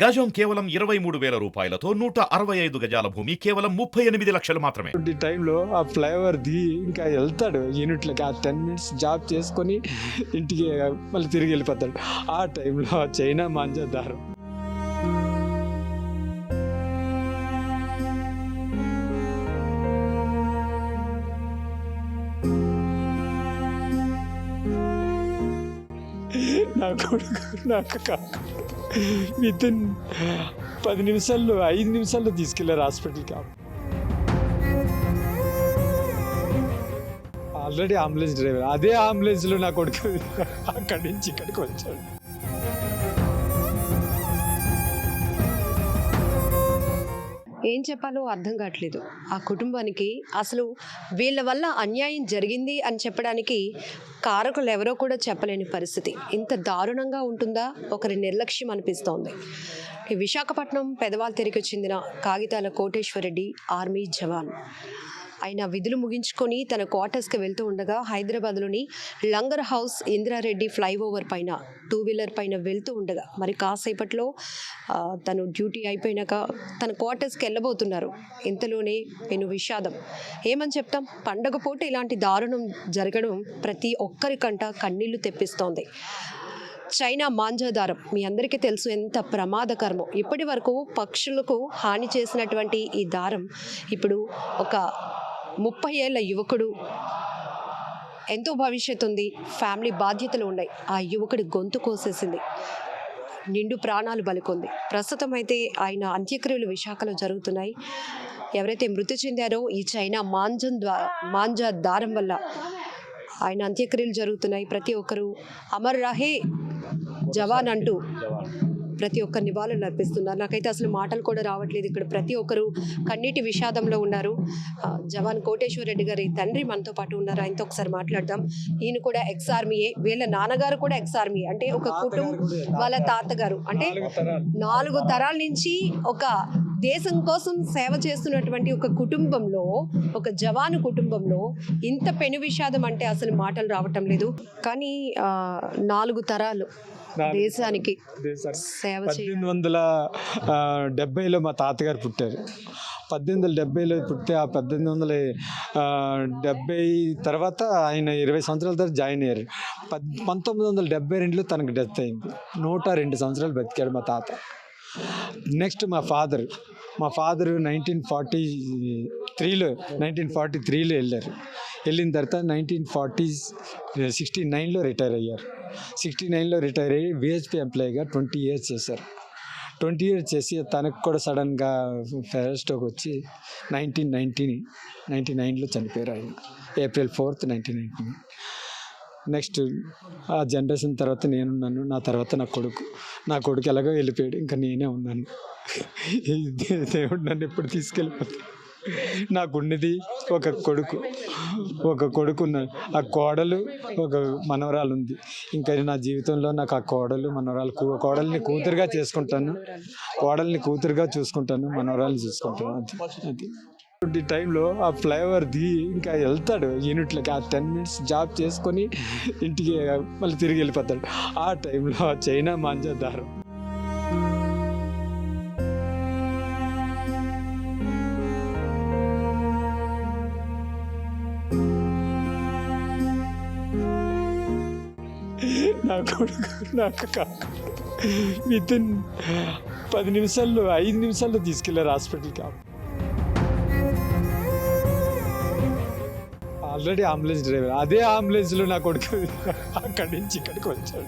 గజం కేవలం 23,000 రూపాయలతో 165 గజాల భూమి కేవలం 38 లక్షలు మాత్రమే. ఈ టైంలో ఆ ఫ్లైఓవర్ ది ఇంకా వెళ్తాడు యూనిట్లకి, ఆ 10 మినిట్స్ జాబ్ చేసుకొని ఇంటికి మళ్ళీ తిరిగి వెళ్ళిపోతాడు. ఆ టైంలో చైనా మాంజా దారం నా కొడుకు నాకు వితిన్ 10 నిమిషాల్లో 5 నిమిషాల్లో తీసుకెళ్లారు హాస్పిటల్కి. ఆల్రెడీ అంబులెన్స్ డ్రైవర్, అదే అంబులెన్స్లో నా కొడుకు అక్కడి నుంచి ఇక్కడికి వచ్చాడు. ఏం చెప్పాలో అర్థం కావట్లేదు. ఆ కుటుంబానికి అసలు వీళ్ళ వల్ల అన్యాయం జరిగింది అని చెప్పడానికి కారకులు ఎవరో కూడా చెప్పలేని పరిస్థితి. ఇంత దారుణంగా ఉంటుందా? ఒకరి నిర్లక్ష్యం అనిపిస్తోంది. విశాఖపట్నం పెదవాల్తెరికి చెందిన కాగితాల కోటేశ్వరరెడ్డి ఆర్మీ జవాన్. ఆయన విధులు ముగించుకొని తన క్వార్టర్స్కి వెళ్తూ ఉండగా హైదరాబాద్లోని లంగర్ హౌస్ ఇందిరారెడ్డి ఫ్లైఓవర్ పైన 2 వీలర్ పైన వెళ్తూ ఉండగా మరి కాసేపట్లో తను డ్యూటీ అయిపోయినాక తన క్వార్టర్స్కి వెళ్ళబోతున్నారు. ఇంతలోనే పెను విషాదం. ఏమని చెప్తాం? పండగ పూట ఇలాంటి దారుణం జరగడం ప్రతి ఒక్కరికంట కన్నీళ్లు తెప్పిస్తోంది. చైనా మాంజా దారం మీ అందరికీ తెలుసు ఎంత ప్రమాదకరమో. ఇప్పటి వరకు పక్షులకు హాని చేసినటువంటి ఈ దారం ఇప్పుడు ఒక 30 ఏళ్ల యువకుడు, ఎంతో భవిష్యత్తు ఉంది, ఫ్యామిలీ బాధ్యతలు ఉన్నాయి, ఆ యువకుడి గొంతు కోసేసింది, నిండు ప్రాణాలు బలికొంది. ప్రస్తుతం అయితే ఆయన అంత్యక్రియలు విశాఖలో జరుగుతున్నాయి. ఎవరైతే మృతి చెందారో ఈ చైనా మాంజా దారం వల్ల ఆయన అంత్యక్రియలు జరుగుతున్నాయి. ప్రతి ఒక్కరూ అమర్ రహే జవాన్ అంటూ ప్రతి ఒక్కరు నివాళులు అర్పిస్తున్నారు. నాకైతే అసలు మాటలు కూడా రావట్లేదు. ఇక్కడ ప్రతి ఒక్కరు కన్నీటి విషాదంలో ఉన్నారు. జవాన్ కోటేశ్వరరెడ్డి గారి తండ్రి మనతో పాటు ఉన్నారు. ఆయనతో ఒకసారి మాట్లాడదాం. ఈయన కూడా ఎక్స్ ఆర్మీయే, వీళ్ళ నాన్నగారు కూడా ఎక్స్ ఆర్మీ. అంటే ఒక కుటుంబం, వాళ్ళ తాతగారు అంటే 4 తరాల నుంచి ఒక దేశం కోసం సేవ చేస్తున్నటువంటి ఒక కుటుంబంలో, ఒక జవాను కుటుంబంలో ఇంత పెను విషాదం అంటే అసలు మాటలు రావటం లేదు. కానీ 4 తరాలు దేశానికి సేవ. 1870లో మా తాతగారు పుట్టారు. 1870లో పుట్టి ఆ 1870 తర్వాత ఆయన 20 సంవత్సరాల తర్వాత జాయిన్ అయ్యారు. 1972లో తనకు డెత్ అయింది. 102 సంవత్సరాలు బతికాడు మా తాత. నెక్స్ట్ మా ఫాదర్ 1943లో వెళ్ళారు. వెళ్ళిన తర్వాత 1969లో రిటైర్ అయ్యారు. 69లో రిటైర్ అయ్యి విహెచ్పి ఎంప్లాయీగా 20 ఇయర్స్ చేశారు. 20 ఇయర్స్ చేసి తనకు కూడా సడన్గా ఫెయిర్ స్ట్రోక్ వచ్చి 1999లో చనిపోయారు. ఆయన April 4th, 1999. నెక్స్ట్ ఆ జనరేషన్ తర్వాత నేనున్నాను. నా తర్వాత నా కొడుకు ఎలాగో వెళ్ళిపోయాడు. ఇంకా నేనే ఉన్నాను. దేవుడు నన్ను ఎప్పుడు తీసుకెళ్ళిపోతాడు. నాకున్నది ఒక కొడుకు ఉన్నాడు. ఆ కోడలు, ఒక మనవరాలు ఉంది. ఇంకా నా జీవితంలో నాకు ఆ కోడలు, మనవరాలు, కోడల్ని కూతురుగా చూసుకుంటాను, మనవరాలు చూసుకుంటాను. అది ఈ టైంలో ఆ ఫ్లైఓవర్ ది ఇంకా వెళ్తాడు యూనిట్లకి, ఆ 10 మినిట్స్ జాబ్ చేసుకొని ఇంటికి మళ్ళీ తిరిగి వెళ్ళిపోతాడు. ఆ టైంలో చైనా మాంజా దారం నా కొడుకు నాకు వితిన్ 10 నిమిషాల్లో 5 నిమిషాల్లో తీసుకెళ్లారు హాస్పిటల్కి. ఆల్రెడీ అంబులెన్స్ డ్రైవర్, అదే అంబులెన్స్లో నా కొడుకు అక్కడి నుంచి ఇక్కడికి వచ్చాడు.